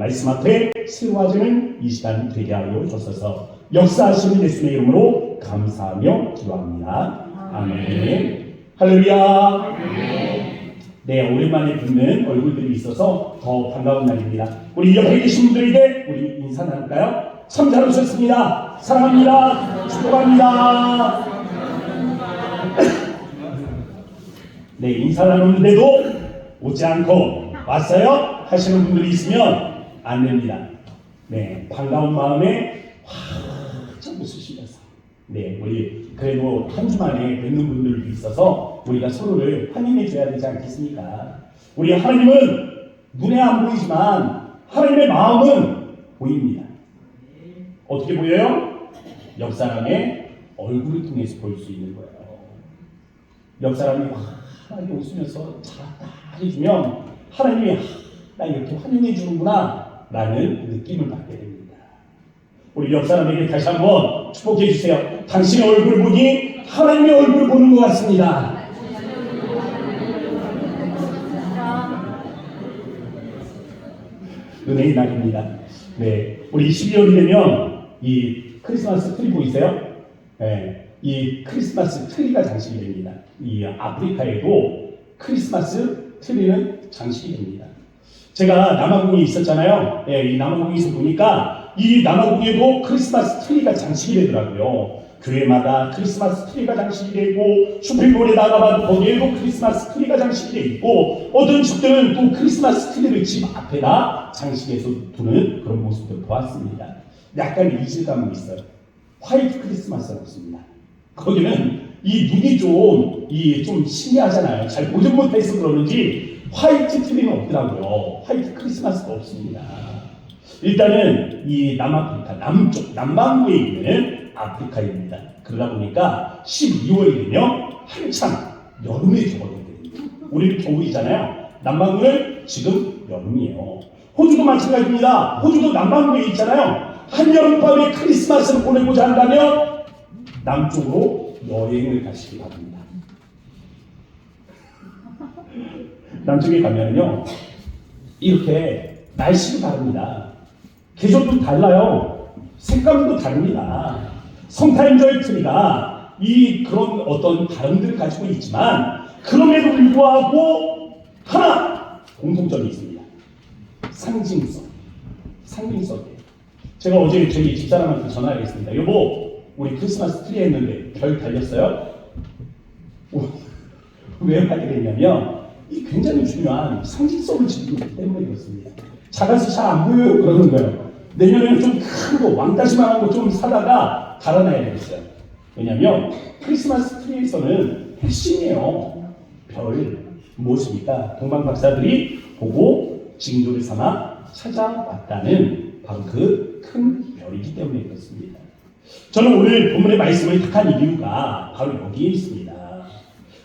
말씀 앞에 세워지는 이 시간 되게 하여 주셔서 역사하시는 예수님의 이름으로 감사하며 기도합니다. 아멘. 할렐루야. 네, 오랜만에 뵙는 얼굴들이 있어서 더 반가운 날입니다. 우리 옆에 계신 분들에게 우리 인사 나눌까요? 참 잘 오셨습니다. 사랑합니다. 축복합니다. 네, 인사 나누는데도 오지 않고 왔어요? 하시는 분들이 있으면 안 됩니다. 네, 반가운 마음에 활짝 웃으시면서 네, 우리 그래도 한 주 만에 뵙는 분들도 있어서 우리가 서로를 환영해 줘야 되지 않겠습니까? 우리 하나님은 눈에 안 보이지만 하나님의 마음은 보입니다. 어떻게 보여요? 옆 사람의 얼굴을 통해서 볼 수 있는 거예요. 옆 사람이 환하게 웃으면서 잘했다 해주면 하나님이 나 이렇게 환영해 주는구나 라는 느낌을 받게 됩니다. 우리 옆 사람에게 다시 한번 축복해 주세요. 당신의 얼굴을 보니 하나님의 얼굴을 보는 것 같습니다. 은혜의 날입니다. 네, 우리 12월이 되면 이 크리스마스 트리 보이세요? 네, 이 크리스마스 트리가 장식이 됩니다. 이 아프리카에도 크리스마스 트리는 장식이 됩니다. 제가 남아공에 있었잖아요. 네, 이 남아공에서 보니까 이 남아공에도 크리스마스 트리가 장식이 되더라고요. 교회마다 크리스마스 트리가 장식이 되고 쇼핑몰에 나가봐도 거기에도 크리스마스 트리가 장식이 돼 있고 어떤 집들은 또 크리스마스 트리를 집 앞에다 장식해서 두는 그런 모습도 보았습니다. 약간 이질감이 있어요. 화이트 크리스마스라고 있습니다. 거기는 이 눈이 좀 신기하잖아요. 잘 보지 못해서 그러는지 화이트 트리는 없더라고요. 화이트 크리스마스가 없습니다. 일단은 이 남아프리카 남쪽 남반구에 있는 아프리카입니다. 그러다 보니까 12월이 되면 한참 여름에 접어들거든요. 우리는 겨울이잖아요. 남반구는 지금 여름이에요. 호주도 마찬가지입니다. 호주도 남반구에 있잖아요. 한여름밤에 크리스마스를 보내고자 한다면 남쪽으로 여행을 가시기 바랍니다. 남쪽에 가면요 이렇게 날씨도 다릅니다. 계절도 달라요. 색감도 다릅니다. 성타임절 트리가 이 그런 어떤 다름들을 가지고 있지만 그럼에도 불구하고 하나 공통점이 있습니다. 상징성이에요. 제가 어제 저희 집사람한테 전화하겠습니다. 여보, 우리 크리스마스 트리 했는데 별 달렸어요? 왜 하게 됐냐면 이 굉장히 중요한 상징성을 지니고 있기 때문에 그렇습니다. 작아서 잘 안 보여요 그러는 거예요. 내년에는 좀 큰 거, 왕따시만한 거 좀 사다가 달아놔야 되겠어요. 왜냐하면 크리스마스 트리에서는 핵심이에요. 별 무엇입니까? 동방 박사들이 보고 징조를 삼아 찾아왔다는 바로 그 큰 별이기 때문에 그렇습니다. 저는 오늘 본문의 말씀을 택한 이유가 바로 여기에 있습니다.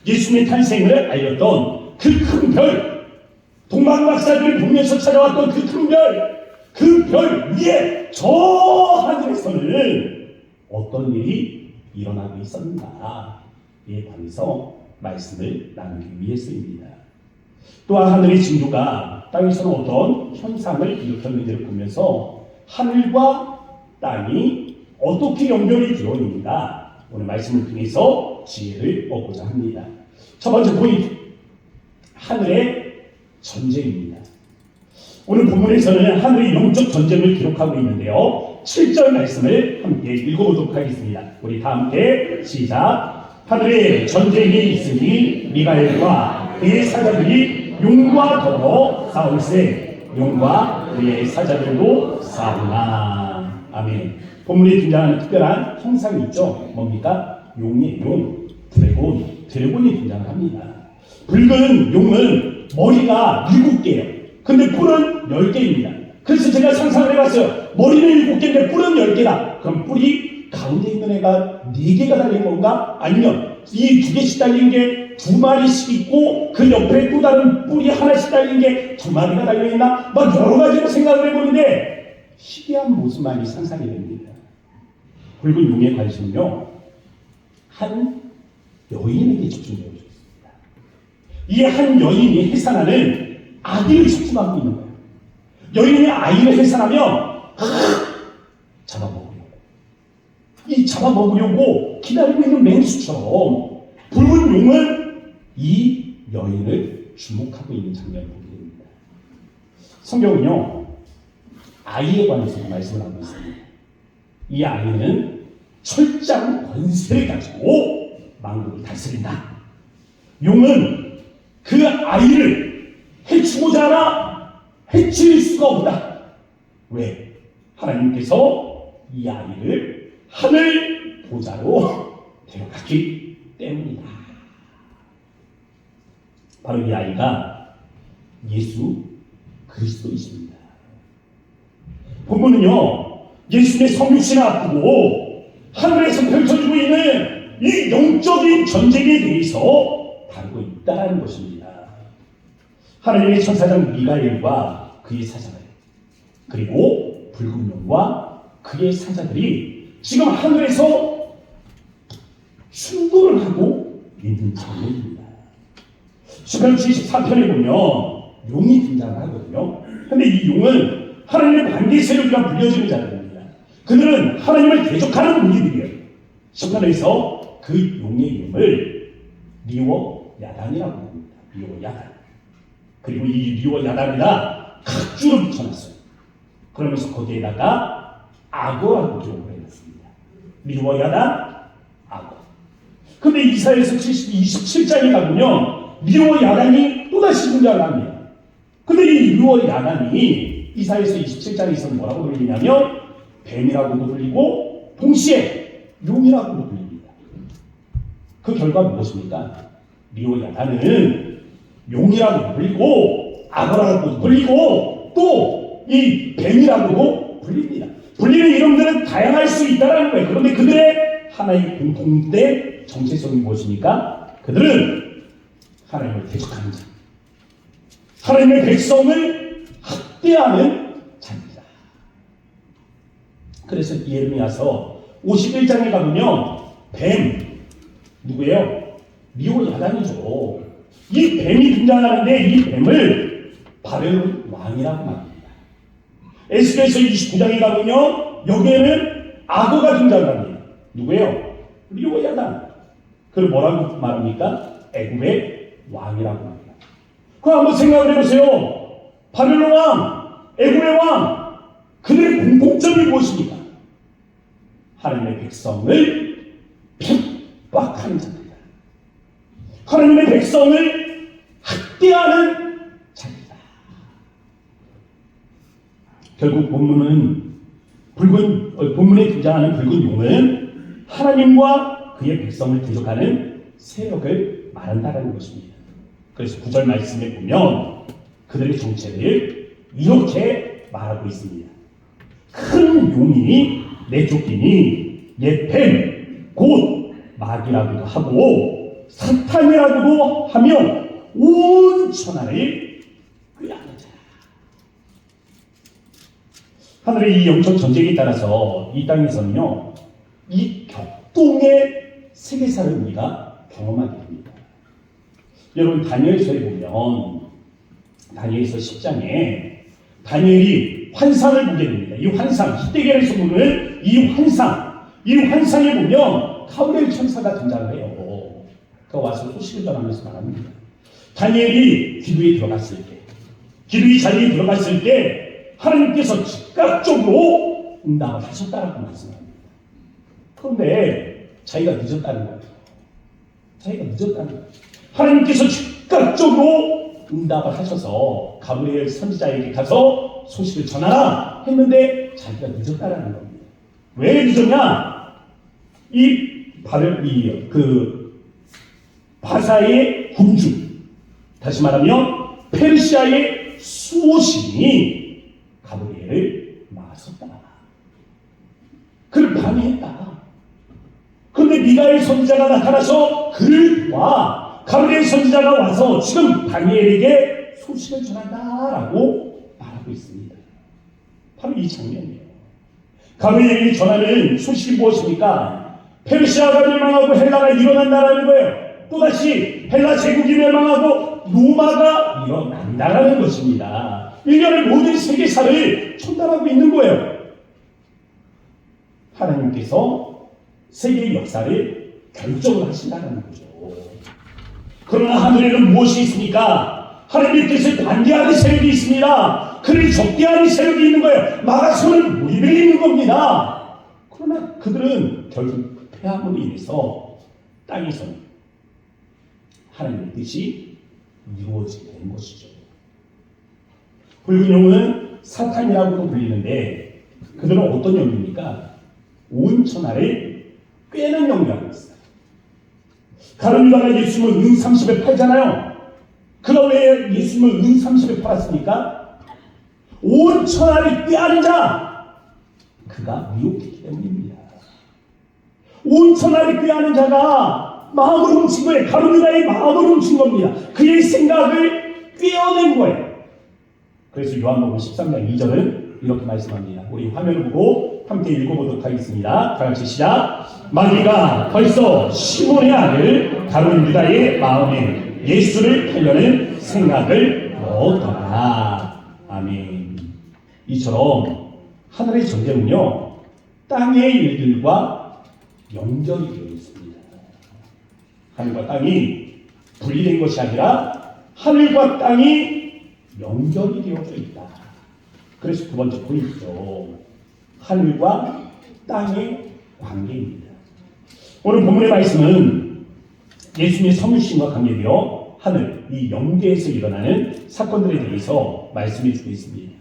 예수님의 탄생을 알렸던 그 큰 별, 동방 박사들이 보면서 찾아왔던 그 큰 별, 그 별 위에 저 하늘에서는 어떤 일이 일어나고 있었는가에 관해서 말씀을 나누기 위해서입니다. 또한 하늘의 징조가 땅에서는 어떤 현상을 일으켰는지를 보면서 하늘과 땅이 어떻게 연결이 되어 있는가 오늘 말씀을 통해서 지혜를 얻고자 합니다. 첫 번째 포인트, 하늘의 전쟁입니다. 오늘 본문에서는 하늘의 영적 전쟁을 기록하고 있는데요. 7절 말씀을 함께 읽어보도록 하겠습니다. 우리 다 함께 시작. 하늘에 전쟁이 있으니 미가엘과 그의 사자들이 용과 더불어 싸울세. 용과 그의 사자들도 싸우나. 아멘. 본문에 등장하는 특별한 형상이 있죠. 뭡니까? 용의 용, 드래곤이 등장을 합니다. 붉은 용은 머리가 7개예요. 근데 뿔은 10개입니다. 그래서 제가 상상을 해봤어요. 머리는 7개인데 뿔은 10개다. 그럼 뿔이 가운데 있는 애가 4개가 달린 건가? 아니면 이 2개씩 달린 게 2마리씩 있고 그 옆에 또 다른 뿔이 하나씩 달린 게 2마리가 달려있나? 막 여러 가지로 생각을 해보는데 희귀한 모습만이 상상이 됩니다. 붉은 용의 관심은요, 한 여인에게 집중되어 있습니다. 이 한 여인이 해산하는 아기를 축복하고 있는 거예요. 여인이 아이를 해산하면 잡아먹으려고. 이 잡아먹으려고 기다리고 있는 맹수처럼 붉은 용은 이 여인을 주목하고 있는 장면을 보게 됩니다. 성경은요, 아이에 관해서 말씀을 하고 있습니다. 이 아이는 철저한 권세를 가지고 만국을 다스린다. 용은 그 아이를 해치고자 하나 해칠 수가 없다. 왜? 하나님께서 이 아이를 하늘 보좌로 데려갔기 때문이다. 바로 이 아이가 예수 그리스도이십니다. 본문은요, 예수님의 성육신을 앞두고 하늘에서 펼쳐지고 있는 이 영적인 전쟁에 대해서 다루고 있다는 것입니다. 하나님의 천사장 미가엘과 그의 사자들, 그리고 붉은 용과 그의 사자들이 지금 하늘에서 충돌을 하고 있는 장면입니다. 시편 74편에 보면 용이 등장을 하거든요. 근데 이 용은 하나님의 반대 세력이라 불려지는 자들입니다. 그들은 하나님을 대적하는 무리들이에요. 시편에서 그 용의 이름을 리워 야단이라고 합니다. 리워 야단. 그리고 이 리워 야단에다 각주를 붙여놨어요. 그러면서 거기에다가 악어라고 기록을 해놨습니다. 리워 야단, 악어. 근데 이사야서 27장에 가보면 리워 야단이 또다시 등장을 합니다. 근데 이 리워 야단이 이사야서 27장에서 뭐라고 불리냐면 뱀이라고도 불리고 동시에 용이라고도 불립니다. 그 결과 무엇입니까? 리워 야단은 용이라고도 불리고 악어라고도 불리고 또 이 뱀이라고도 불립니다. 불리는 이름들은 다양할 수 있다는 거예요. 그런데 그들의 하나의 공통된 정체성이 무엇입니까? 그들은 하나님을 대적하는 자, 하나님의 백성을 학대하는 자입니다. 그래서 예레미야서 51장에 가보면 뱀, 누구예요? 리워 야단이죠. 이 뱀이 등장하는데 이 뱀을 바벨론 왕이라고 말합니다. 에스겔서 29장에 가보면 여기에는 악어가 등장합니다. 누구예요? 리워 야단. 그걸 뭐라고 말합니까? 애굽의 왕이라고 합니다. 그럼 한번 생각을 해보세요. 바벨론 왕, 애굽의 왕, 그들의 공통점이 무엇입니까? 하나님의 백성을 핍박하는 자입니다. 하나님의 백성을 학대하는 자입니다. 결국 본문에 등장하는 붉은 용은 하나님과 그의 백성을 대적하는 세력을 말한다는 것입니다. 그래서 9절 말씀에 보면 그들의 정체를 이렇게 말하고 있습니다. 큰 용이 내쫓기니 옛 뱀, 곧 마귀라고도 하고 사탄이라고도 하며 온 천하를 꾀하는 자. 하늘의 이 영적 전쟁에 따라서 이 땅에서는요, 이 격동의 세계사를 우리가 경험하게 됩니다. 여러분, 다니엘서에 보면 다니엘서 10장에 다니엘이 환상을 보게 됩니다. 이 환상, 히데겔에서 보는 이 환상에 보면 가브리엘 천사가 등장을 해요. 그 와서 소식을 전하면서 말합니다. 다니엘이 기도에 들어갔을 때, 기도의 자리에 들어갔을 때 하나님께서 즉각적으로 응답을 하셨다라고 말씀합니다. 그런데 자기가 늦었다는 거예요. 하나님께서 즉각적으로 응답을 하셔서 가브리엘 선지자에게 가서 소식을 전하라 했는데 자기가 늦었다라는 겁니다. 왜 늦었냐? 바사의 군주, 다시 말하면 페르시아의 수호신이 가브리엘을 막았었다. 그를 방해했다. 그런데 미가엘 선지자가 나타나서 그를 도와 가브리엘 선지자가 와서 지금 다니엘에게 소식을 전한다라고 말하고 있습니다. 바로 이 장면이에요. 가브리엘이 전하는 소식이 무엇입니까? 페르시아가 멸망하고 헬라가 일어난다라는 거예요. 또다시 헬라 제국이 멸망하고 로마가 일어난다라는 것입니다. 일련의 모든 세계사를 전달하고 있는 거예요. 하나님께서 세계의 역사를 결정을 하신다는 거죠. 그러나 하늘에는 무엇이 있습니까? 하나님의 뜻을 반대하는 세력이 있습니다. 그를 적대하는 세력이 있는 거예요. 막아서는 무리들이 있는 겁니다. 그러나 그들은 결국 패함으로 인해서 땅에서는 하나님의 뜻이 이루어지게 되는 것이죠. 붉은 영은 사탄이라고도 불리는데 그들은 어떤 영입니까? 온 천하를 꿰는 영이라고 했어요. 다른 유다가 예수님을 은 30에 팔잖아요. 그럼 왜 예수님을 은 30에 팔았습니까? 온 천하를 꿰는 자, 그가 미혹했기 때문입니다. 온 천하를 꿰는 자가 마음을 훔친 거예요. 다른 유다의 마음을 훔친 겁니다. 그의 생각을 꿰어낸 거예요. 그래서 요한복음 13장 2절은 이렇게 말씀합니다. 우리 화면을 보고 함께 읽어보도록 하겠습니다. 다 같이 시작. 마귀가 벌써 시몬의 아들 다른 유다의 마음에 예수를 팔려는 생각을 넣었더라. 아멘. 이처럼 하늘의 전쟁은요, 땅의 일들과 연결이 되어 있습니다. 하늘과 땅이 분리된 것이 아니라 하늘과 땅이 연결이 되어져 있다. 그래서 두 번째 포인트죠. 하늘과 땅의 관계입니다. 오늘 본문의 말씀은 예수님의 성육신과 관계되어 하늘, 이 영계에서 일어나는 사건들에 대해서 말씀해 주고 있습니다.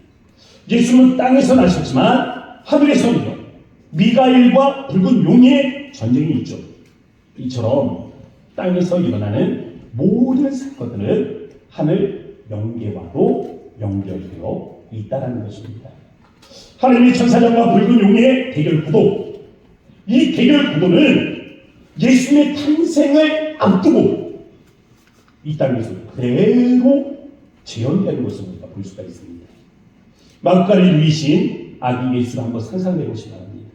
예수님은 땅에서 나셨지만 하늘에서는요, 미가엘과 붉은 용의 전쟁이 있죠. 이처럼 땅에서 일어나는 모든 사건들은 하늘 영계와도 연결되어 있다는 것입니다. 하나님의 천사장과 붉은 용의 대결 구도, 이 대결 구도는 예수님의 탄생을 앞두고 이 땅에서 그대로 재현되는 것을 우리가 볼 수가 있습니다. 마구간에 누이신 아기 예수를 한번 상상해 보시기 바랍니다.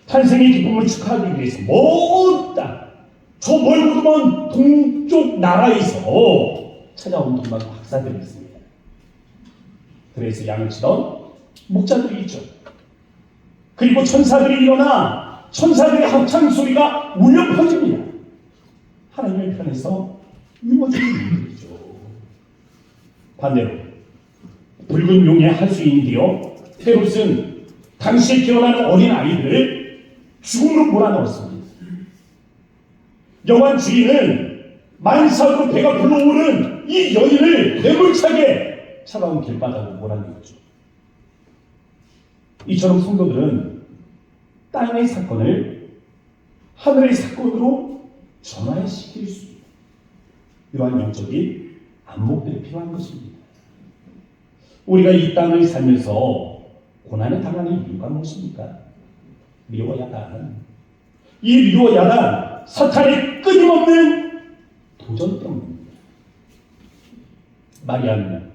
탄생의 기쁨을 축하하기 위해서 먼 땅, 저 멀고 먼 동쪽 나라에서 찾아온 동방 박사들이 있습니다. 그래서 양을 치던 목자들이 있죠. 그리고 천사들이 일어나 천사들의 합창 소리가 울려 퍼집니다. 하나님의 편에서 유모주의 일이죠. 반대로 붉은 용의 하수인이요 헤롯은 당시에 태어난 어린 아이들을 죽음으로 몰아넣었습니다. 여관 주인은 만사로 배가 불러오는 이 여인을 매몰차게 차가운 길바닥으로 몰아내었죠. 이처럼 성도들은 땅의 사건을 하늘의 사건으로 전환시킬 수 있는 이러한 영적인 안목들이 필요한 것입니다. 우리가 이 땅을 살면서 고난을 당하는 이유가 무엇입니까? 미워와 야단. 이 미워와 야단, 사탄의 끊임없는 도전 때문입니다. 마리아는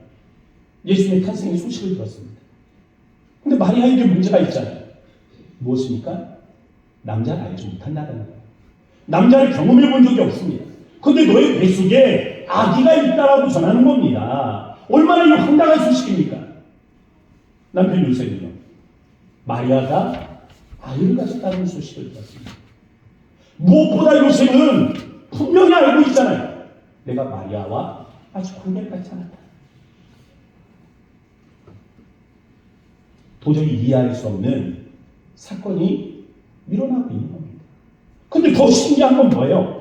예수님의 탄생의 소식을 들었습니다. 근데 마리아에게 문제가 있잖아요. 무엇입니까? 남자를 알지 못한다는 거예요. 남자를 경험해 본 적이 없습니다. 근데 너의 뱃속에 아기가 있다라고 전하는 겁니다. 얼마나 이 황당한 소식입니까? 남편 요셉은요, 마리아가 아이를 가졌다는 소식을 들었습니다. 무엇보다 요셉은 분명히 알고 있잖아요. 내가 마리아와 아주 관계를 갖지 않았다. 도저히 이해할 수 없는 사건이 일어나고 있는 겁니다. 근데 더 신기한 건 뭐예요?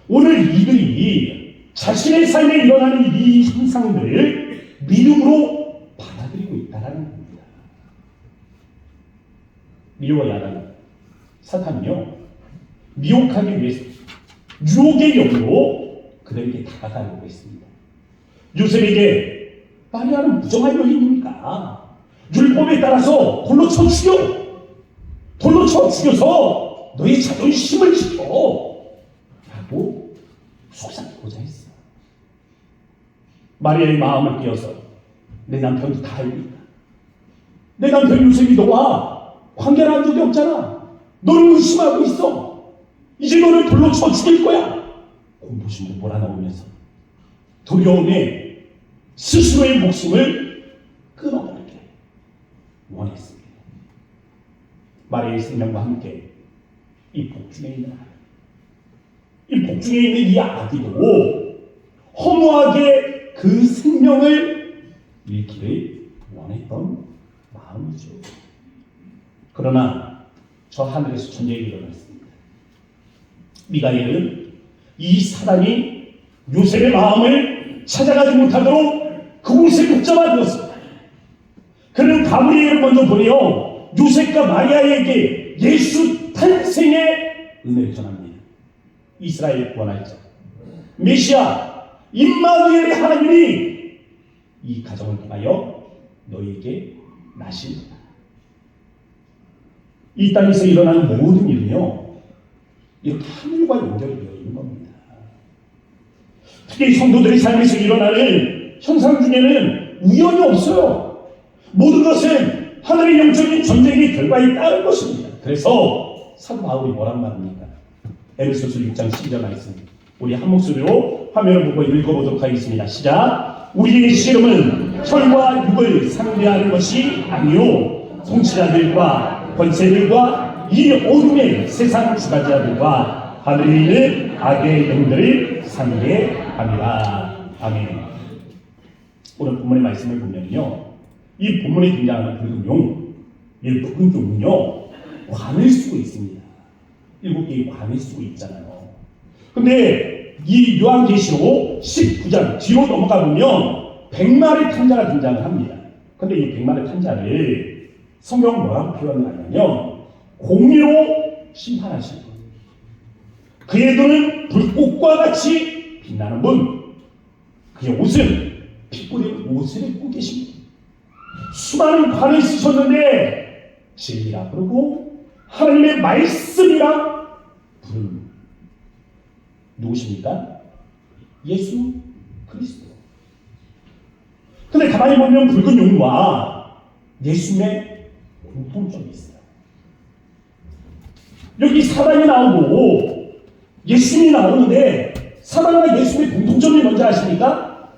오늘 이들이 자신의 삶에 일어나는 이 현상들을 믿음으로 받아들이고 있다는 겁니다. 미워와 야단, 사탄은요, 미혹하기 위해서 유혹의 영으로 그들에게 다가가려고 했습니다. 요셉에게 마리아는 부정한 여인입니까? 율법에 따라서 돌로 쳐 죽여! 돌로 쳐 죽여서 너의 자존심을 지켜! 라고 속삭이고자 했어. 마리아의 마음을 깨어서 내 남편도 다 알고 있다. 내 남편 요셉이 너와 관계를 한 적이 없잖아. 너를 의심하고 있어. 이제 너를 돌로 쳐 죽일 거야. 공부심도 몰아넣으면서 두려움에 스스로의 목숨을 원했습니다. 마리아의 생명과 함께 이 복중에 있는 아기, 이 복중에 있는 이 아기도 허무하게 그 생명을 잃기를 원했던 마음이죠. 그러나 저 하늘에서 전쟁이 일어났습니다. 미가엘은 이 사단이 요셉의 마음을 찾아가지 못하도록 그곳에 붙잡아 두었습니다. 그는 가브리엘을 먼저 보내어 요셉과 마리아에게 예수 탄생의 은혜를 전합니다. 이스라엘 구원할자 메시아 임마누엘의 하나님이 이 가정을 통하여 너희에게 나십니다. 이 땅에서 일어나는 모든 일은요, 이렇게 하늘과 연결이 되어 있는 겁니다. 특히 성도들의 삶에서 일어나는 현상 중에는 우연이 없어요. 모든 것은 하늘의 영적인 전쟁의 결과에 따른 것입니다. 그래서 사도 바울이 뭐란 말입니까? 에베소서 6장 12절 말씀, 우리 한 목소리로 화면을 보고 읽어보도록 하겠습니다. 시작. 우리의 씨름은 혈과 육을 상대하는 것이 아니요 통치자들과 권세들과 이 어둠의 세상 주관자들과 하늘에 있는 악의 영들을 상대합니다. 아멘. 오늘 본문의 말씀을 보면요, 이 본문에 등장하는 붉은 용, 이 붉은 용은요 관을 쓰고 있습니다. 7개의 관을 쓰고 있잖아요. 근데 이 요한계시록 19장 뒤로 넘어가 보면 100마리 탄자가 등장을 합니다. 근데 이 100마리 탄자를 성경은 뭐라고 표현을 하냐면 공의로 심판하시는 분, 그의 눈은 불꽃과 같이 빛나는 분, 그의 옷은 핏뿌린 옷을 입고 계십니다. 수많은 관을 쓰셨는데 진리라 부르고 하나님의 말씀이라 부르는 누구십니까? 예수 그리스도. 근데 가만히 보면 붉은 용과 예수님의 공통점이 있어요. 여기 사단이 나오고 예수님이 나오는데 사단과 예수님의 공통점이 뭔지 아십니까?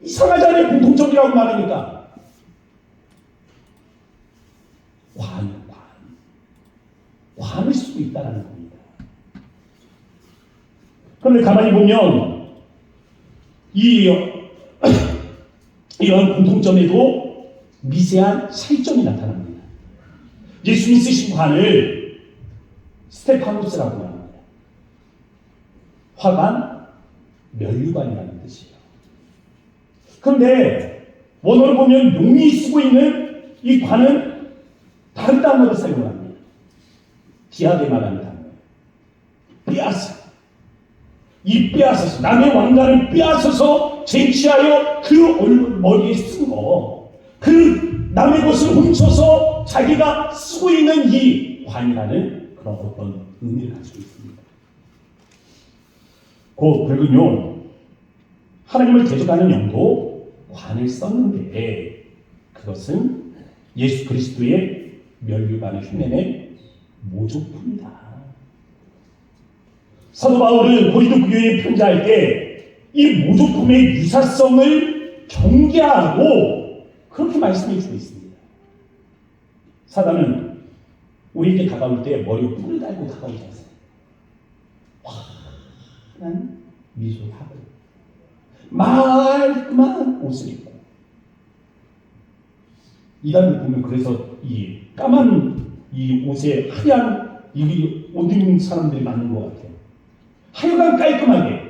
이상하잖아요. 공통점이라고 말하니까. 관을 쓰고 있다는 겁니다. 그런데 가만히 보면 이런 공통점에도 미세한 차이점이 나타납니다. 예수님이 쓰신 관을 스테파노스라고 합니다. 화관, 면류관이라는 뜻이에요. 그런데 원어로 보면 용이 쓰고 있는 이 관은 다른 단어를 사용합니다. 기하게 말하는 단어예요. 빼앗아. 이 빼앗아서 남의 왕관을 빼앗아서 쟁취하여 그 얼굴 머리에 쓴 거, 그 남의 것을 훔쳐서 자기가 쓰고 있는 이 관이라는 그런 어떤 의미를 가지고 있습니다. 그 붉은 용, 하나님을 대적하는 영도 관을 썼는데 그것은 예수 그리스도의 면류관을 흉내낸 모조품이다. 사도 바울은 고린도 교회에 편지할 때 이 모조품의 유사성을 경계하고 그렇게 말씀해 주고 있습니다. 사단은 우리에게 다가올 때 머리에 뿔을 달고 다가오지 않습니다. 환한 미소를 하고 말끔한 옷을 입고, 이단을 보면 그래서 이 까만 이 옷에 하얀 이 옷 입는 사람들이 많은 것 같아요. 하여간 깔끔하게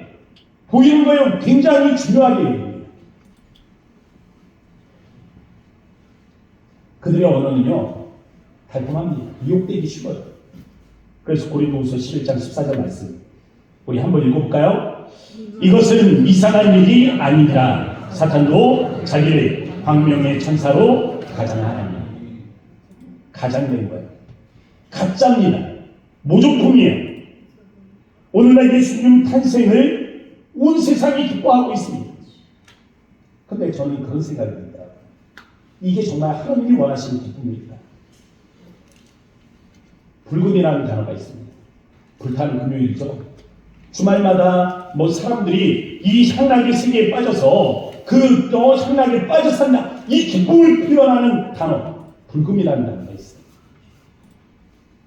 보이는 거예요. 굉장히 중요하게. 그들의 언어는요 달콤합니다. 미혹되기 쉬워요. 그래서 고린도후서 11장 14절 말씀 우리 한번 읽어볼까요? 이것은 이상한 일이 아니라 사탄도 자기를 광명의 천사로 가장하나니. 가장된 거예요. 가짜입니다. 모조품이에요. 오늘날 예수님 탄생을 온 세상이 기뻐하고 있습니다. 근데 저는 그런 생각이 듭니다. 이게 정말 하나님이 원하시는 기쁨입니까? 붉은이라는 단어가 있습니다. 불타는 금요일이죠. 주말마다 사람들이 이 향락의 세계에 빠져서 향락에 빠져 산다. 이 기쁨을 표현하는 단어, 불금이라는 단어가 있어요.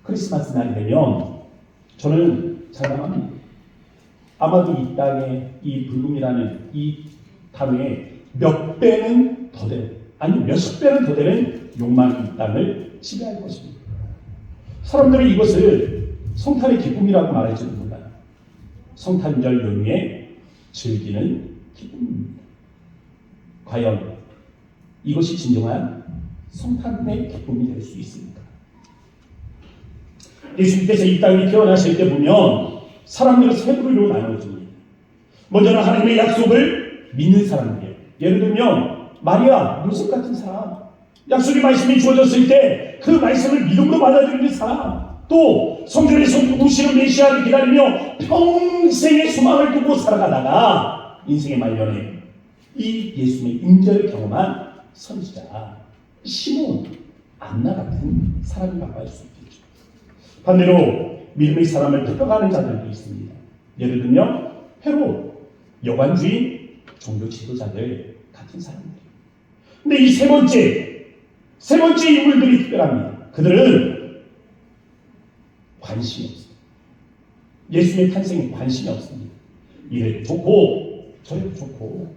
크리스마스 날이 되면 저는 장담합니다. 아마도 이 땅에 이 불금이라는 이 단어에 몇 배는 더 되는, 아니 몇십 배는 더 되는 욕망이 이 땅을 지배할 것입니다. 사람들은 이것을 성탄의 기쁨이라고 말할지도 몰라요. 성탄절 연휴에 즐기는 기쁨입니다. 과연 이것이 진정한 성탄의 기쁨이 될 수 있습니까? 예수님께서 이 땅에 태어나실 때 보면 사람들을 세 부류로 나눠줍니다. 먼저는 하나님의 약속을 믿는 사람들이에요. 예를 들면 마리아, 요셉 같은 사람, 약속의 말씀이 주어졌을 때 그 말씀을 믿음으로 받아들이는 사람, 또 성전에서 오시는 메시아를 기다리며 평생의 소망을 두고 살아가다가 인생의 말년에 이 예수님의 임재를 경험한 선지자 시몬, 안나 같은 사람이라고 할 수 있겠죠. 반대로 믿음의 사람을 대표하는 자들도 있습니다. 예를 들면 헤롯, 여관주의, 종교 지도자들 같은 사람들. 근데 이 세 번째 인물들이 특별합니다. 그들은 관심이 없습니다. 예수님의 탄생에 관심이 없습니다. 이래도 좋고 저래도 좋고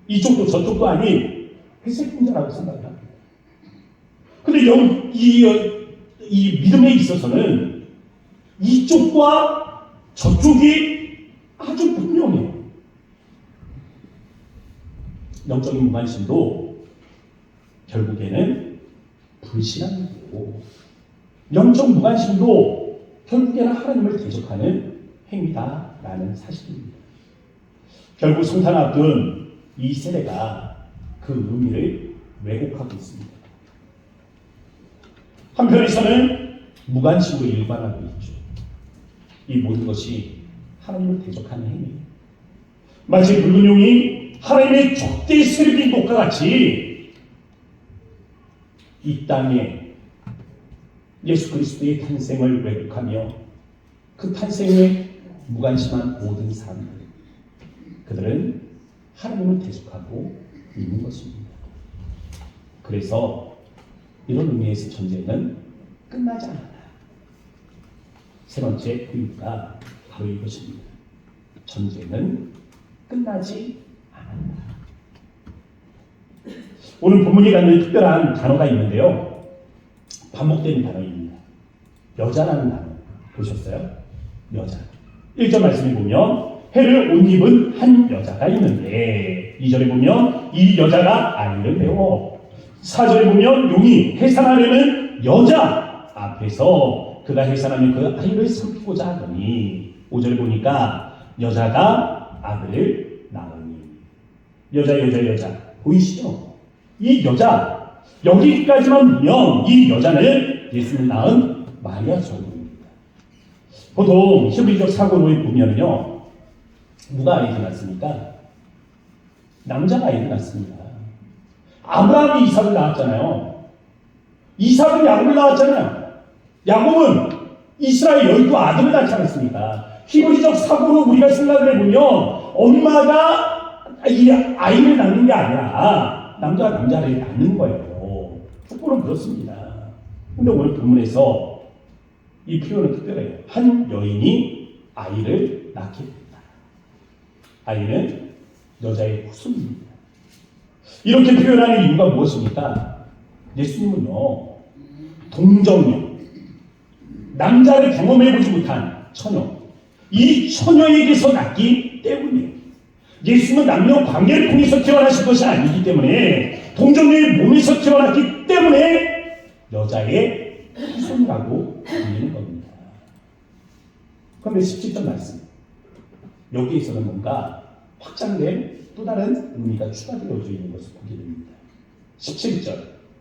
이쪽도 저쪽도 아닌 회색 분자라고 생각을 합니다. 그런데 이 믿음에 있어서는 이쪽과 저쪽이 아주 분명해요. 영적인 무관심도 결국에는 불신앙이고, 영적 무관심도 결국에는 하나님을 대적하는 행위다라는 사실입니다. 결국 성탄 앞둔 이 세대가 그 의미를 왜곡하고 있습니다. 한편에서는 무관심으로 일관하고 있죠. 이 모든 것이 하나님을 대적하는 행위예요. 마치 붉은 용이 하나님의 적대 세력인 것과 같이 이 땅에 예수 그리스도의 탄생을 왜곡하며 그 탄생에 무관심한 모든 사람들, 그들은 하나님을 대적하고 있는 것입니다. 그래서 이런 의미에서 전쟁은 끝나지 않아요. 세 번째 포인트가 바로 이것입니다. 전쟁은 끝나지 않는다. 오늘 본문이 갖는 특별한 단어가 있는데요. 반복되는 단어입니다. 여자라는 단어 보셨어요? 여자. 1절 말씀에 보면 해를 옷 입은 한 여자가 있는데 2절에 보면 이 여자가 아이를 배워 4절에 보면 용이 해산하려는 여자 앞에서 그가 해산하면 그 아이를 삼키고자 하더니 5절에 보니까 여자가 아들을 낳으니 여자 보이시죠? 이 여자 여기까지만 보면 이 여자는 예수를 낳은 마리아 정도입니다. 보통 히브리적 사고로에 보면요 누가 아이를 낳습니까? 남자가 아이를 낳습니다. 아브라함이 이삭을 낳았잖아요. 이삭은 야곱을 낳았잖아요. 야곱은 이스라엘 12아들을 낳지 않았습니까? 히브리적 사고로 우리가 생각을 해보면 엄마가 이 아이를 낳는 게 아니라 남자가 남자를 낳는 거예요. 족보는 그렇습니다. 근데 오늘 본문에서 이 표현은 특별해요. 한 여인이 아이를 낳게 됩니다. 아이는 여자의 후손입니다. 이렇게 표현하는 이유가 무엇입니까? 예수님은요, 동정녀, 남자를 경험해보지 못한 처녀, 이 처녀에게서 낳기 때문이에요. 예수님은 남녀 관계를 통해서 태어나신 것이 아니기 때문에, 동정녀의 몸에서 태어났기 때문에 여자의 후손이라고 불리는 겁니다. 그런데 17절 말씀, 여기에서는 뭔가 확장된 또 다른 의미가 추가되어져 있는 것을 보게 됩니다. 17절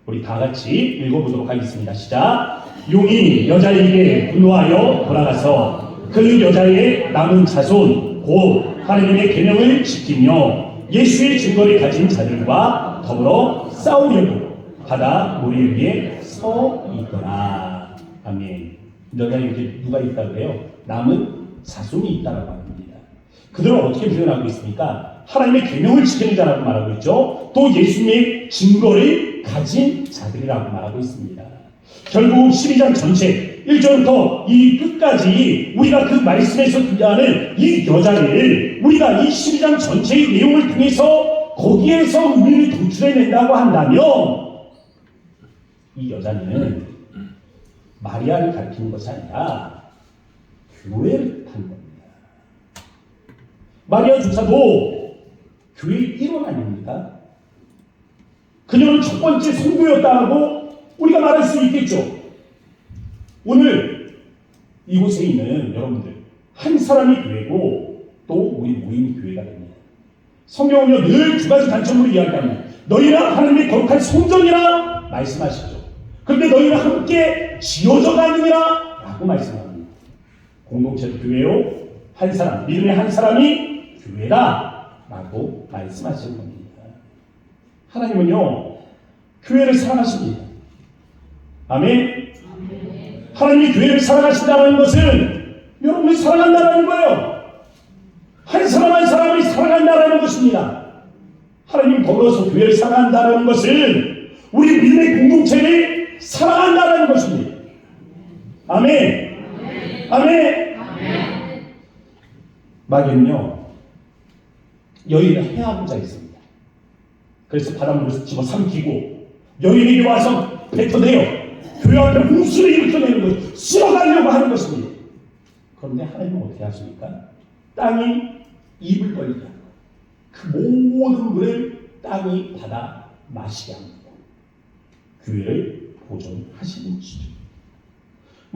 우리 다 같이 읽어보도록 하겠습니다. 시작. 용이 여자에게 분노하여 돌아가서 그 여자의 남은 자손 곧 하나님의 계명을 지키며 예수의 증거를 가진 자들과 더불어 싸우려고 바다 모래 위에 서 있더라. 아멘. 여자에게 누가 있다고 해요? 남은 자손이 있다라고 합니다. 그들은 어떻게 표현하고 있습니까? 하나님의 계명을 지키는 자라고 말하고 있죠. 또 예수님의 증거를 가진 자들이라고 말하고 있습니다. 결국 12장 전체 1절부터 이 끝까지 우리가 그 말씀에서 등장하는 이 여자를 우리가 이 12장 전체의 내용을 통해서 거기에서 의미를 도출해낸다고 한다면 이 여자는 마리아를 가리키는 것이 아니라 교회를 뜻하는 겁니다. 마리아조차도 교회의 일원 아닙니까? 그녀는 첫 번째 성도였다고 우리가 말할 수 있겠죠. 오늘 이곳에 있는 여러분들 한 사람이 교회고 또 우리 모임이 교회가 됩니다. 성경은요 늘 두 가지 단점으로 이야기합니다. 너희는 하나님의 거룩한 성전이라 말씀하시죠. 그런데 너희는 함께 지어져 가느니라 라고 말씀합니다. 공동체도 교회요, 한 사람, 믿음의 한 사람이 교회다 라고 말씀하시는 겁니다. 하나님은요 교회를 사랑하십니다. 아멘. 하나님이 교회를 사랑하신다는 것은 여러분이 사랑한다는 거예요. 한 사람 한 사람을 사랑한다는 것입니다. 하나님 더불어서 교회를 사랑한다는 것은 우리 믿음의 공동체를 사랑한다는 것입니다. 아멘. 아멘. 마귀는요 여인을 해하고자 했습니다. 그래서 바닷물을 집어 삼키고 여인에게 와서 뱉어내요. 교회 앞에 홍수를 일으켜내는 것, 쓸어가려고 하는 것입니다. 그런데 하나님은 어떻게 하십니까? 땅이 입을 벌리게 하고 그 모든 물을 땅이 받아 마시게 합니다. 교회를 보존하시는 것이죠.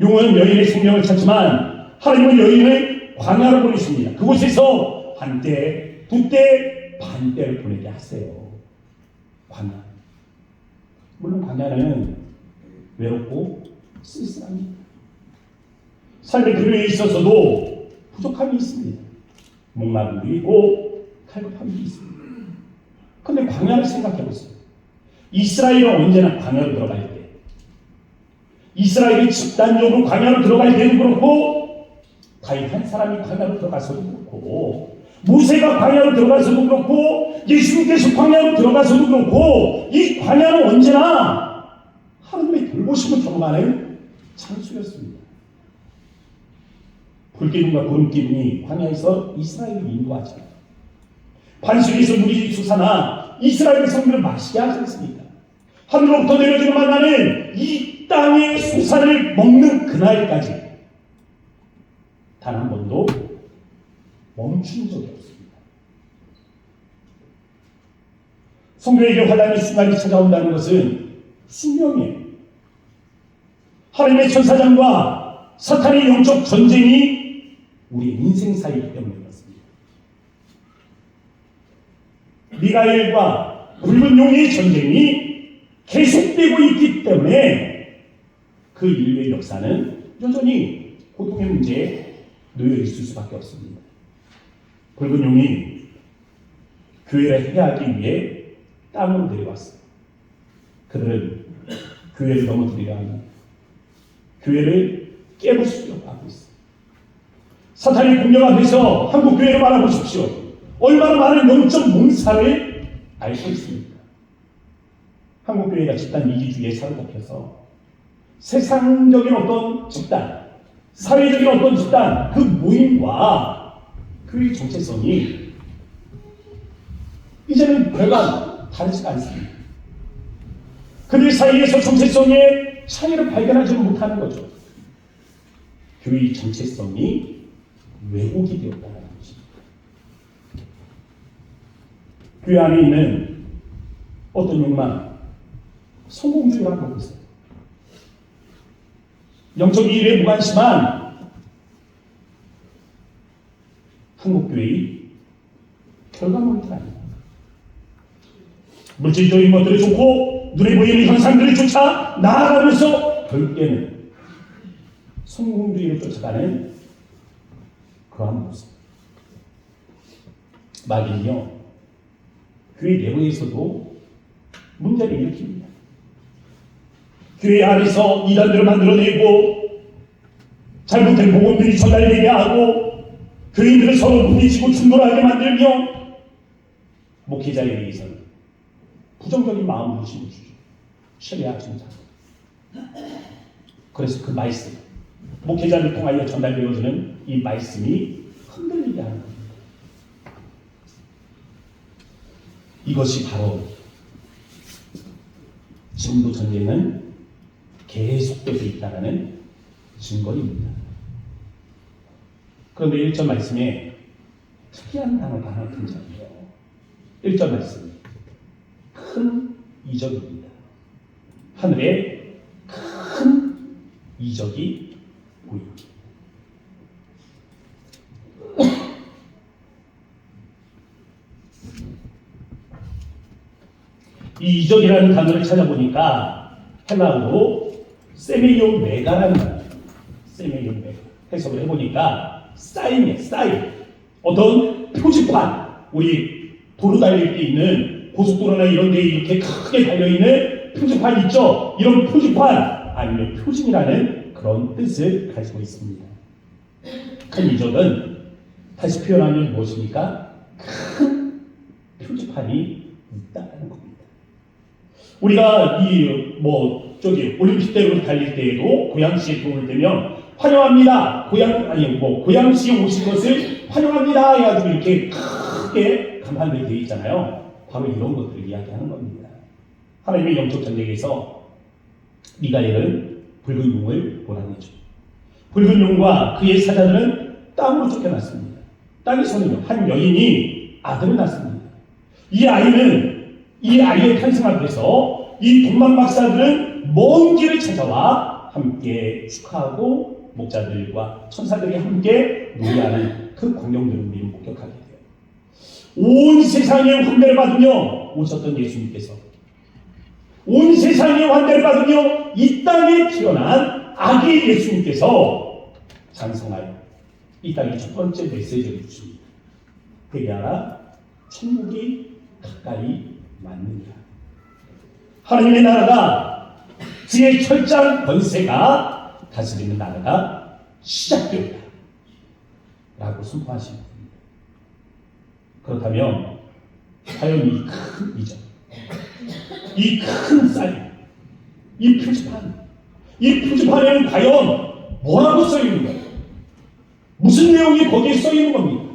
용은 여인의 생명을 찾지만 하나님은 여인을 광야로 보내십니다. 그곳에서 한때, 두때, 반때를 보내게 하세요. 광야. 물론 광야는 외롭고 쓸쓸합니다. 삶의 교회에 있어서도 부족함이 있습니다. 목마름도 있고 칼급함도 있습니다. 그런데 광야를 생각해 보세요. 이스라엘은 언제나 광야로 들어갈 때, 이스라엘이 집단적으로 광야로 들어갈 때도 그렇고, 다윗 한 사람이 광야로 들어가서도 그렇고, 모세가 광야로 들어가서도 그렇고, 예수님께서 광야로 들어가서도 그렇고, 이 광야는 언제나 하나님의 돌보심을 경험하는 장소였습니다. 불기둥과 구름기둥이 광야에서 이스라엘을 인도하죠. 반석에서 물이 솟아나 이스라엘 백성들을 마시게 하지 않습니까? 하늘로부터 내려지는 만나는 이 땅의 솟아를 먹는 그날까지 단 한 번도 멈춘 적이 없습니다. 성도에게 환난의 순간이 찾아온다는 것은 숙명이에요. 하나님의 천사장과 사탄의 영적 전쟁이 우리 인생 사이이기 때문에 그렇습니다. 미가엘과 붉은 용의 전쟁이 계속되고 있기 때문에 그 인류의 역사는 여전히 고통의 문제에 놓여 있을 수밖에 없습니다. 붉은 용이 교회를 해하기 위해 땅으로 내려왔습니다. 그들은 교회를 넘어뜨리려 합니다. 교회를 깨부수려고 하고 있습니다. 사탄이 공격 앞에서 한국 교회를 바라보십시오. 얼마나 많은 영적 몽사를 알고 있습니까? 한국 교회가 집단 이기주의에 사로잡혀서 세상적인 어떤 집단, 사회적인 어떤 집단, 그 모임과 교회의 정체성이 이제는 별반 다르지가 않습니다. 그들 사이에서 정체성의 차이를 발견하지 못하는 거죠. 교회의 정체성이 왜곡이 되었다는 것입니다. 교회 안에 있는 어떤 욕망, 성공주의라고 하고 있어요. 영적 일에 무관심한 한국교회의 결과물들 아닙니다. 물질적인 것들이 좋고 눈에 보이는 현상들을 쫓아 나아가면서 결국에는 성공주의를 쫓아가는 그러한 모습. 마귀는요, 교회 내부에서도 문제를 일으킵니다. 교회 안에서 이단들을 만들어내고 잘못된 복음들이 전달되게 하고 교인들을 서로 부딪히고 충돌하게 만들며 목회자에 대해서는 부정적인 마음으로 심어주죠. 신뢰하지 못하고. 그래서 그 말씀, 목회자를 통하여 전달되어지는 이 말씀이 흔들리게 하는 겁니다. 이것이 바로 지금도 전쟁은 계속되고 있다는 증거입니다. 그런데 1절 말씀에 특이한 단어가 하나 등장해요. 1절 말씀, 큰 이적입니다. 하늘에 큰 이적이 보입니다. 이 이적이라는 단어를 찾아보니까 헬라어로 세메이오메가라는 단어입니다. 세메이오메가. 해석을 해보니까 사인이에요. 사인. 어떤 표지판. 우리 도로 달릴 때 있는 고속도로나 이런 데 이렇게 크게 달려있는 표지판 있죠? 이런 표지판 아니면 표징이라는 그런 뜻을 가지고 있습니다. 큰 이적은 다시 표현하면 무엇입니까? 큰 표지판이 있다는 겁니다. 우리가 올림픽 대회를 달릴 때에도 고양시에 도움을 되면 환영합니다. 고양시에 오신 것을 환영합니다. 해가지고 이렇게 크게 간판들이 되어 있잖아요. 바로 이런 것들을 이야기하는 겁니다. 하나님의 영적 전쟁에서 미가엘은 붉은 용을 몰아내죠. 붉은 용과 그의 사자들은 땅으로 쫓겨났습니다. 땅에서는요, 한 여인이 아들을 낳습니다. 이 아이의 탄생 앞에서 이 동방 박사들은 먼 길을 찾아와 함께 축하하고 목자들과 천사들이 함께 노래하는 그 광경들을 우리는 목격하게 돼요. 온 세상의 환대를 받으며 오셨던 예수님께서 온 세상의 환대를 받으며 이 땅에 태어난 아기 예수님께서 장성하여 이 땅에 첫 번째 메시지를 주십니다. 회개하라, 천국이 가까이 왔느니라. 하나님의 나라가 그의 철저한 권세가 다스리는 나라가 시작되었다 라고 선포하신 겁니다. 그렇다면 과연 이 큰 이적, 이 큰 사인, 이 표지판에는 과연 뭐라고 써있는 거예요? 무슨 내용이 거기에 써있는 겁니까?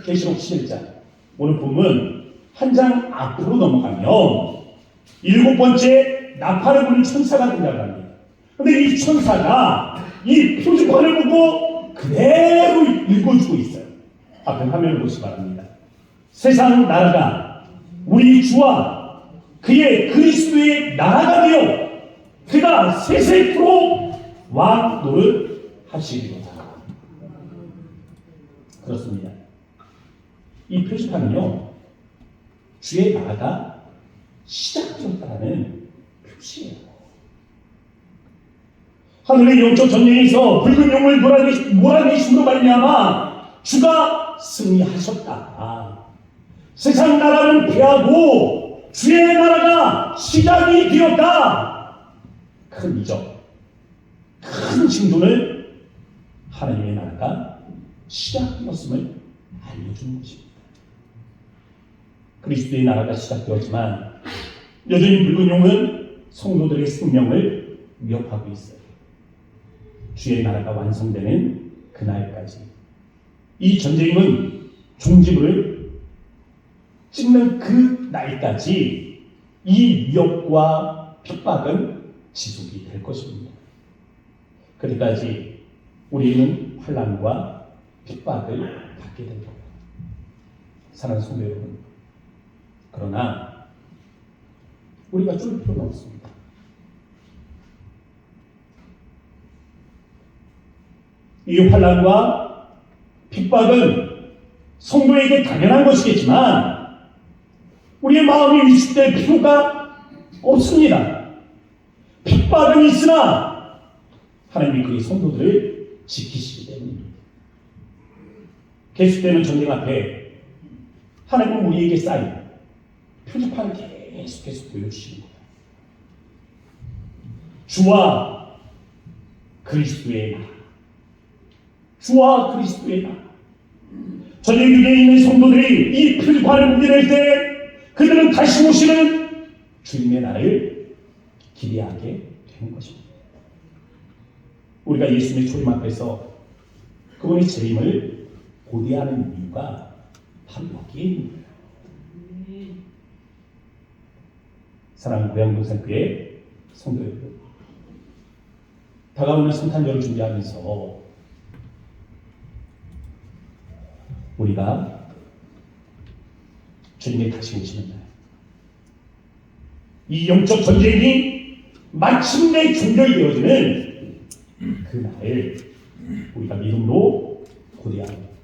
계시록 7장 오늘 본문 한 장 앞으로 넘어가면 7번째 나팔을 부는 천사가 등장합니다. 그런데 이 천사가 이 표지판을 보고 그대로 읽어주고 있어요. 앞에 화면을 보시기 바랍니다. 세상 나라가 우리 주와 그의 그리스도의 나라가 되어 그가 세세토록 왕 노릇 하시리로다. 그렇습니다. 이 표지판은요, 주의 나라가 시작되었다는 표시예요. 하늘의 영적 전쟁에서 붉은 용을 몰아내심으로 말미암아 주가 승리하셨다. 세상 나라는 패하고 주의 나라가 시작이 되었다. 큰 이적, 큰 징조를 하나님의 나라가 시작되었음을 알려주는 것입니다. 그리스도의 나라가 시작되었지만 여전히 붉은 용은 성도들의 생명을 위협하고 있어요. 주의 나라가 완성되는 그날까지 이 전쟁은 종지부를 찍는 그 날까지 이 위협과 핍박은 지속이 될 것입니다. 그때까지 우리는 환난과 핍박을 받게 됩니다. 사랑하는 성도 여러분, 그러나 우리가 쫄 필요는 없습니다. 이 환난과 핍박은 성도에게 당연한 것이겠지만 우리의 마음이 위축될 필요가 없습니다. 핍박은 있으나 하나님이 그의 성도들을 지키시기 때문입니다. 계속되는 전쟁 앞에 하나님은 우리에게 쌓인 표지판을 계속 보여주시는 거예요. 주와 그리스도의 나라, 주와 그리스도의 나라. 전예교회에 있는 성도들이 이 표지판을 보게 될 때 그들은 다시 오시는 주님의 날을 기대하게 되는 것입니다. 우리가 예수님의 초림 앞에서 그분의 재림을 고대하는 이유가 바로 여기에입니다. 사랑하는 고양동산교회 성도 여러분, 다가오는 성탄절을 준비하면서 우리가 주님의 다시 오시는 날, 이 영적 전쟁이 마침내 종결되어지는 그 날을 우리가 믿음으로 고대하고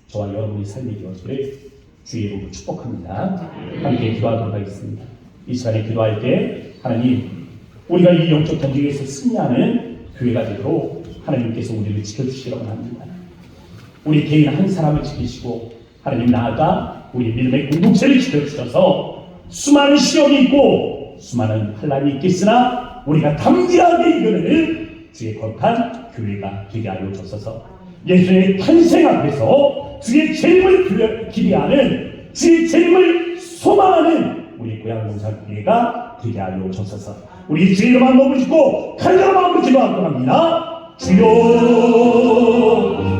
저와 여러분의 삶이 되어지를 주의 이름으로 축복합니다. 함께 기도하도록 하겠습니다. 이 시간에 기도할 때 하나님, 우리가 이 영적 전쟁에서 승리하는 교회가 되도록 하나님께서 우리를 지켜주시기를 원합니다. 우리 개인 한 사람을 지키시고 하나님 나아가 우리 믿음의 공동체를 지켜주셔서 수많은 시험이 있고 수많은 환난이 있겠으나 우리가 담대하게 이겨내는 주의 거룩한 교회가 되게 하여 주옵소서. 예수의 탄생 앞에서 주의 재림을 기대하는, 주의 재림을 소망하는 우리 고향봉사교회가 되게 하여 주옵소서. 우리 주의 이름만 넘으시고 간절한 마음으로 기도하고 합니다. 주여,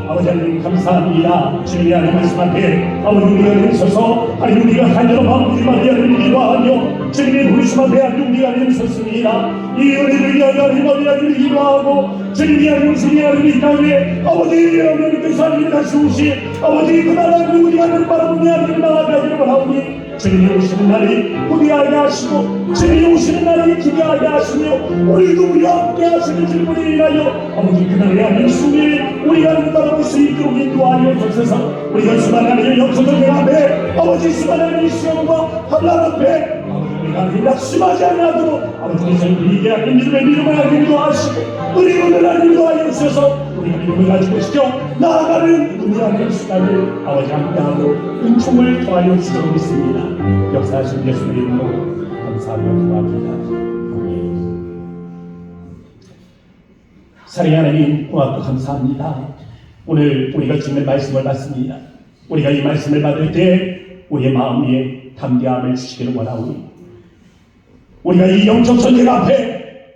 아버지 하나님 감사합니다. 주님의 하나님 말씀 앞에 아버지 우리가 내서서 하나님 우리가 간절한 마음으로 주님을 기도하며 주님의 부르심 앞에 하나님 우리가 내섰습니다. 이 은혜를 위하여 하나님 어디를 기도하고 주님이 하나님 주님이 하나님 이 땅에 아버지 하나님께서 하나님 다시 오시 아버지 그 나라를 우리가 하나님 바라보며 하나님 나아가기를 원하오니 주님이 오시는 날이 고대하게 하시고 주님이 오시는 날이 기대하게 하시며 우리도 우리와 함께 하시는 주님을 인하여 아버지 그날의 하나님 승리 우리가 하나님 바라볼 수 있도록 인도하여 주셔서 우리가 수많은 하나님의 영성들 앞에 아버지 수많은 하나님의 시험과 환난 앞에 우리가 하나님 낙심하지 않아도 아버지께서 우리에게 하나님 믿음의 믿음을 하나님 인도하시고 우리를 하나님 인도하여 주셔서 우리가 믿음을 가지고 지켜 나아가는 우리 하나님 시간을 아버지 함께하고 은총을 더하여 주시도록 믿습니다. 역사하신 예수의 이름으로 감사하며 기도합니다. 사랑의 하나님 고맙고 감사합니다. 오늘 우리가 주님의 말씀을 받습니다. 우리가 이 말씀을 받을 때 우리의 마음 위에 담대함을 주시기를 원하오니 우리가 이 영적 전쟁 앞에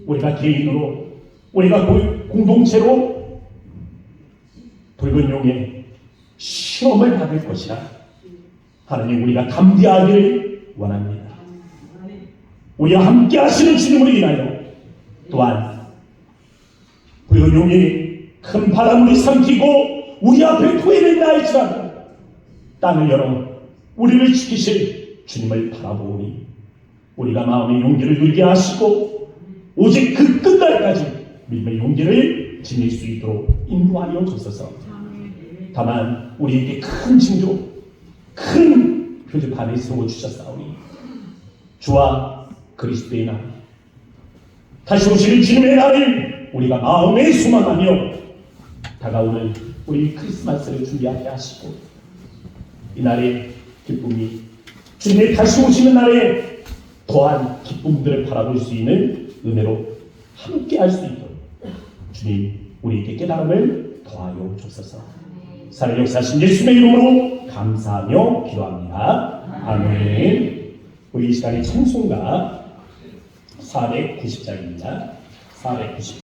우리가 개인으로 우리가 공동체로 붉은 용의 시험을 받을 것이라 하나님 우리가 담대하기를 원합니다. 우리와 함께 하시는 주님을 인하여 또한 붉은 용이 큰 바람을 삼키고 우리 앞에 토해낸다 할지라도 땅을 열어 우리를 지키실 주님을 바라보니 우리가 마음의 용기를 누리게 하시고 오직 그 끝날까지 믿음의 용기를 지닐 수 있도록 인도하여 주소서. 다만 우리에게 큰 징조, 큰 표지판을 세워주셨사오니 주와 그리스도의 날, 다시 오시는 주님의 날을 우리가 마음에 소망하며 다가오는 우리 크리스마스를 준비하게 하시고 이 날의 기쁨이 주님의 다시 오시는 날에 더한 기쁨들을 바라볼 수 있는 은혜로 함께 할 수 있도록 주님 우리에게 깨달음을 더하여 주옵소서. 살아 역사하신 예수의 이름으로 감사하며 기도합니다. 아멘. 우리 이 시간에 찬송가 490장입니다. 490장.